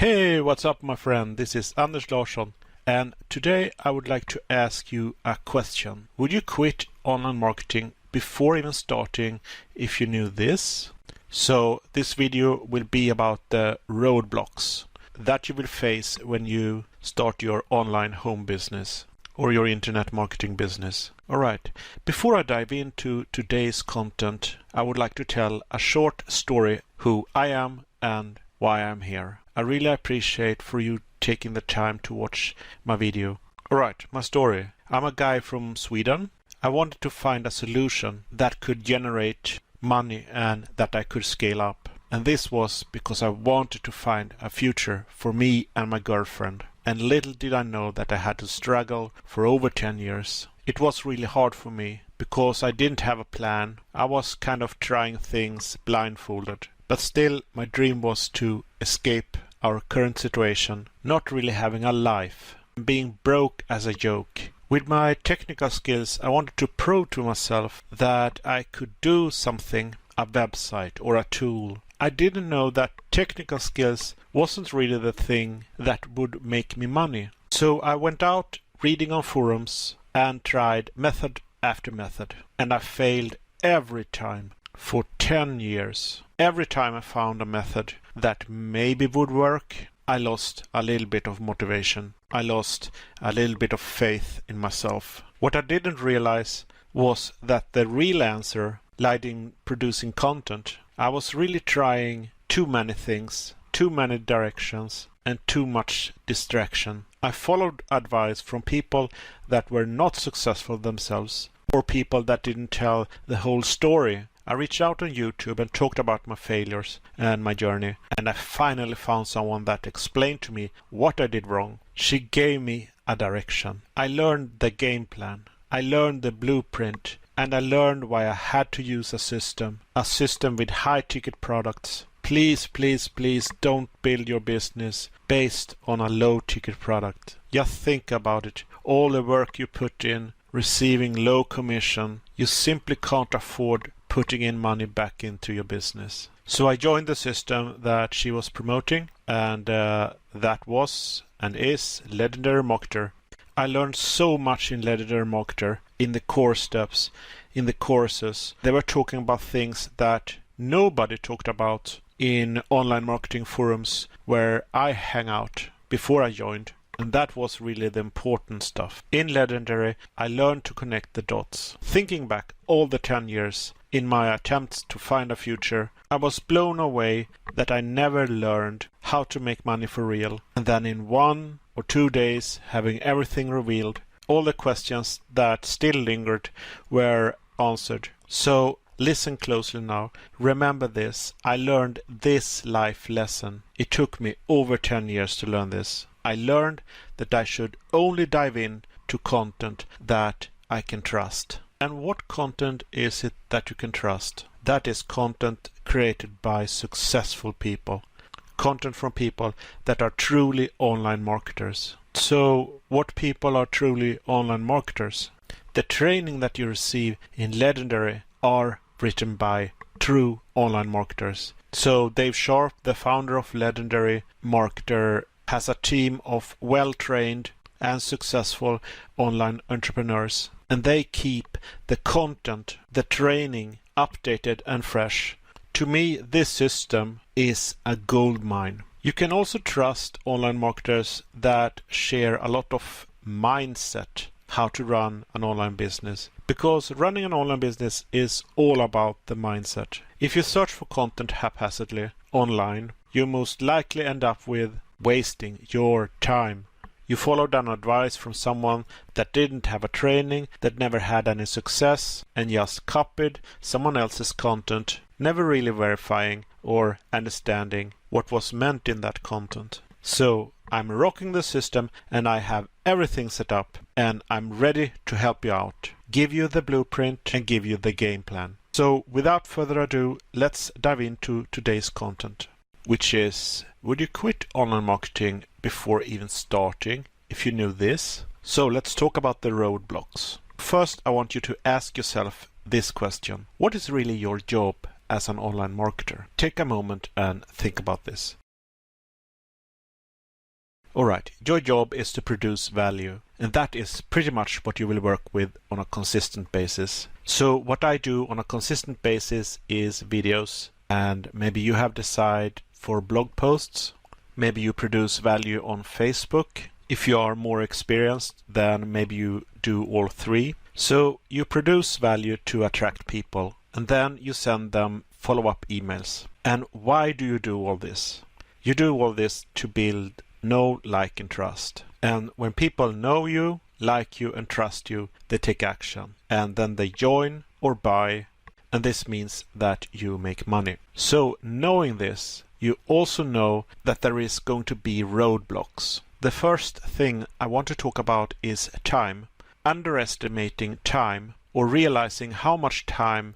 Hey, what's up my friend? This is Anders Larsson, and today I would like to ask you a question. Would you quit online marketing before even starting if you knew this? So this video will be about the roadblocks that you will face when you start your online home business or your internet marketing business. Alright, before I dive into today's content, I would like to tell a short story who I am and why I'm here. I really appreciate for you taking the time to watch my video. Alright, my story. I'm a guy from Sweden. I wanted to find a solution that could generate money and that I could scale up. And this was because I wanted to find a future for me and my girlfriend. And little did I know that I had to struggle for over 10 years. It was really hard for me because I didn't have a plan. I was kind of trying things blindfolded. But still, my dream was to escape our current situation, not really having a life, being broke as a joke. With my technical skills, I wanted to prove to myself that I could do something, a website or a tool. I didn't know that technical skills wasn't really the thing that would make me money. So I went out reading on forums and tried method after method, and I failed every time for 10 years. Every time I found a method that maybe would work, I lost a little bit of motivation. I lost a little bit of faith in myself. What I didn't realize was that the real answer lied in producing content. I was really trying too many things, too many directions, and too much distraction. I followed advice from people that were not successful themselves, or people that didn't tell the whole story. I reached out on YouTube and talked about my failures and my journey, and I finally found someone that explained to me what I did wrong. She gave me a direction. I learned the game plan. I learned the blueprint, and I learned why I had to use a system with high-ticket products. Please, please, please don't build your business based on a low-ticket product. Just think about it. All the work you put in, receiving low commission, you simply can't afford putting in money back into your business. So I joined the system that she was promoting, and that was and is Legendary Marketer. I learned so much in Legendary Marketer, in the core steps, in the courses. They were talking about things that nobody talked about in online marketing forums where I hang out before I joined. And that was really the important stuff. In Legendary, I learned to connect the dots. Thinking back all the 10 years in my attempts to find a future, I was blown away that I never learned how to make money for real. And then in 1 or 2 days, having everything revealed, all the questions that still lingered were answered. So listen closely now. Remember this. I learned this life lesson. It took me over 10 years to learn this. I learned that I should only dive in to content that I can trust. And what content is it that you can trust? That is content created by successful people. Content from people that are truly online marketers. So what people are truly online marketers? The training that you receive in Legendary are written by true online marketers. So Dave Sharp, the founder of Legendary Marketer, has a team of well-trained and successful online entrepreneurs, and they keep the content, the training updated and fresh. To me, this system is a gold mine. You can also trust online marketers that share a lot of mindset how to run an online business, because running an online business is all about the mindset. If you search for content haphazardly online, you most likely end up with wasting your time. You followed an advice from someone that didn't have a training, that never had any success, and just copied someone else's content, never really verifying or understanding what was meant in that content. So I'm rocking the system, and I have everything set up, and I'm ready to help you out, give you the blueprint and give you the game plan. So without further ado, let's dive into today's content, which is: would you quit online marketing before even starting if you knew this? So let's talk about the roadblocks. First, I want you to ask yourself this question: what is really your job as an online marketer? Take a moment and think about this. Alright, your job is to produce value, and that is pretty much what you will work with on a consistent basis. So what I do on a consistent basis is videos, and maybe you have decided for blog posts. Maybe you produce value on Facebook. If you are more experienced, then maybe you do all three. So you produce value to attract people, and then you send them follow-up emails. And why do you do all this? You do all this to build know, like, and trust. And when people know you, like you, and trust you, they take action. And then they join or buy, and this means that you make money. So knowing this, you also know that there is going to be roadblocks. The first thing I want to talk about is time. Underestimating time or realizing how much time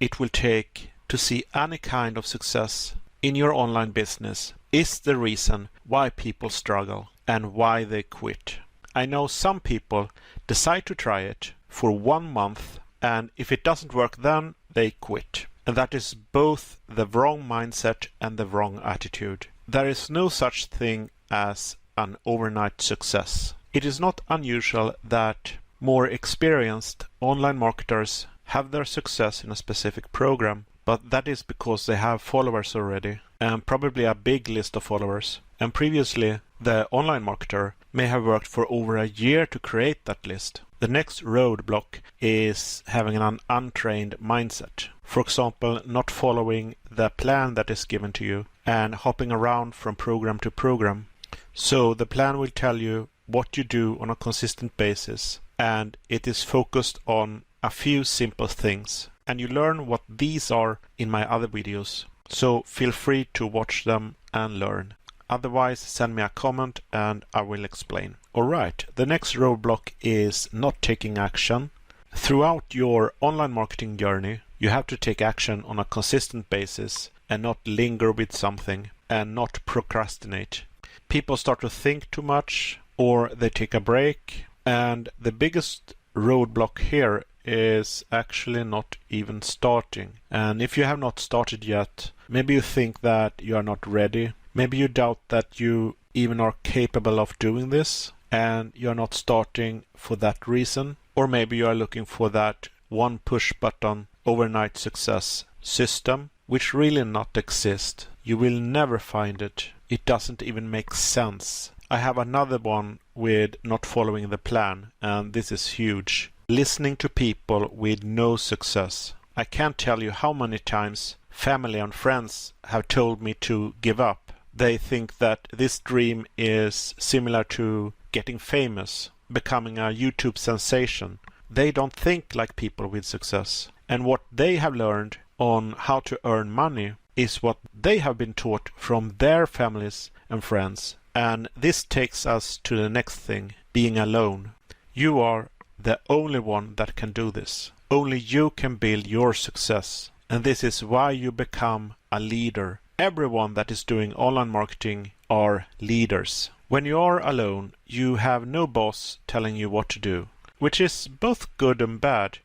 it will take to see any kind of success in your online business is the reason why people struggle and why they quit. I know some people decide to try it for 1 month, and if it doesn't work, then they quit. And that is both the wrong mindset and the wrong attitude. There is no such thing as an overnight success. It is not unusual that more experienced online marketers have their success in a specific program, but that is because they have followers already, and probably a big list of followers. And previously, the online marketer may have worked for over a year to create that list. The next roadblock is having an untrained mindset. For example, not following the plan that is given to you and hopping around from program to program. So the plan will tell you what you do on a consistent basis, and it is focused on a few simple things. And you learn what these are in my other videos. So feel free to watch them and learn. Otherwise, send me a comment and I will explain. Alright, the next roadblock is not taking action. Throughout your online marketing journey, you have to take action on a consistent basis and not linger with something and not procrastinate. People start to think too much or they take a break, and the biggest roadblock here is actually not even starting. And if you have not started yet, maybe you think that you are not ready. Maybe you doubt that you even are capable of doing this, and you're not starting for that reason. Or maybe you are looking for that one push button overnight success system, which really not exist. You will never find it. It doesn't even make sense. I have another one with not following the plan, and this is huge. Listening to people with no success. I can't tell you how many times family and friends have told me to give up. They think that this dream is similar to getting famous, becoming a YouTube sensation. They don't think like people with success. And what they have learned on how to earn money is what they have been taught from their families and friends. And this takes us to the next thing, being alone. You are the only one that can do this. Only you can build your success. And this is why you become a leader. Everyone that is doing online marketing are leaders. When you are alone, you have no boss telling you what to do, which is both good and bad.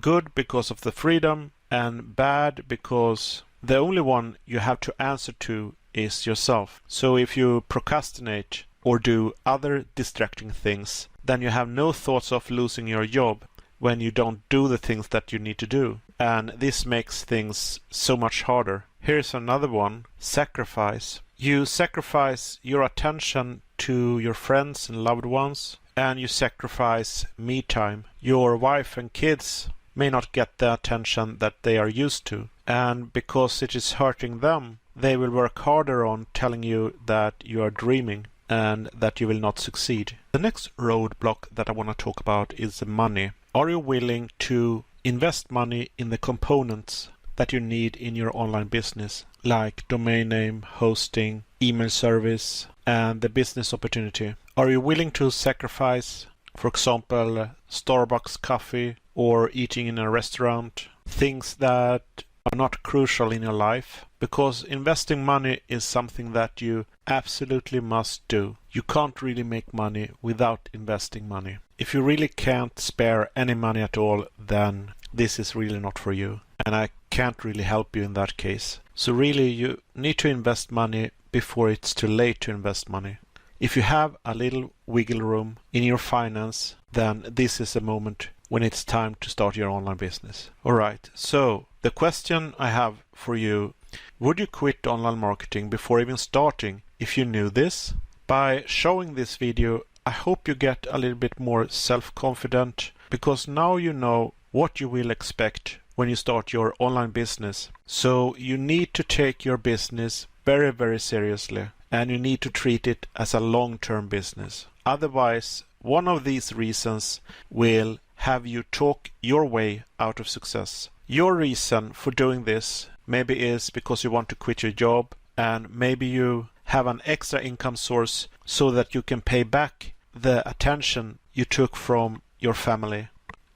Good because of the freedom, and bad because the only one you have to answer to is yourself. So if you procrastinate or do other distracting things, then you have no thoughts of losing your job when you don't do the things that you need to do. And this makes things so much harder. Here's another one, sacrifice. You sacrifice your attention to your friends and loved ones, and you sacrifice me time. Your wife and kids may not get the attention that they are used to, and because it is hurting them, they will work harder on telling you that you are dreaming and that you will not succeed. The next roadblock that I want to talk about is the money. Are you willing to invest money in the components that you need in your online business, like domain name, hosting, email service, and the business opportunity? Are you willing to sacrifice, for example, Starbucks coffee or eating in a restaurant, things that are not crucial in your life? Because investing money is something that you absolutely must do. You can't really make money without investing money. If you really can't spare any money at all, then this is really not for you. And I can't really help you in that case. So really you need to invest money before it's too late to invest money. If you have a little wiggle room in your finance, then this is a moment when it's time to start your online business. Alright, so the question I have for you, would you quit online marketing before even starting if you knew this? By showing this video, I hope you get a little bit more self-confident, because now you know what you will expect when you start your online business. So you need to take your business very, very seriously, and you need to treat it as a long-term business. Otherwise, one of these reasons will have you talk your way out of success. Your reason for doing this maybe is because you want to quit your job, and maybe you have an extra income source so that you can pay back the attention you took from your family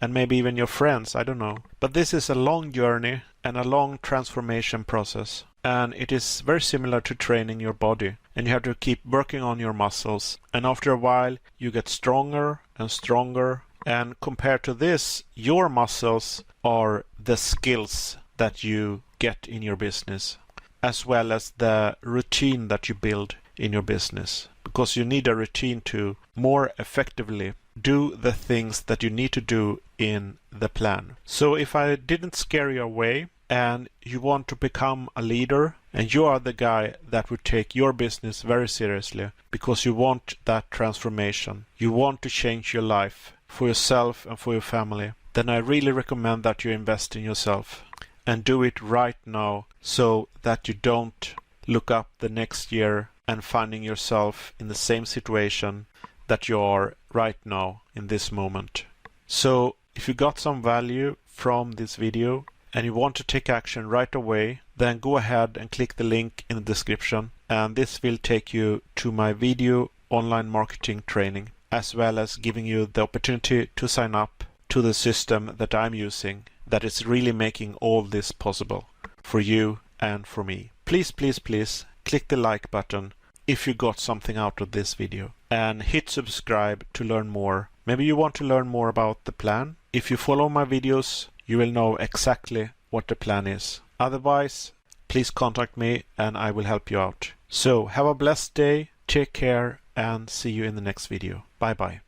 and maybe even your friends, I don't know. But this is a long journey and a long transformation process, and it is very similar to training your body, and you have to keep working on your muscles, and after a while you get stronger and stronger, and compared to this, your muscles are the skills that you get in your business, as well as the routine that you build in your business, because you need a routine to more effectively do the things that you need to do in the plan. So if I didn't scare you away and you want to become a leader, and you are the guy that would take your business very seriously because you want that transformation, you want to change your life for yourself and for your family, then I really recommend that you invest in yourself and do it right now, so that you don't look up the next year and finding yourself in the same situation that you are right now in this moment. So if you got some value from this video and you want to take action right away, then go ahead and click the link in the description, and this will take you to my video online marketing training, as well as giving you the opportunity to sign up to the system that I'm using, that is really making all this possible for you and for me. Please, please, please click the like button if you got something out of this video, and hit subscribe to learn more. Maybe you want to learn more about the plan. If you follow my videos, you will know exactly what the plan is. Otherwise, please contact me and I will help you out. So have a blessed day, take care, and see you in the next video. Bye bye.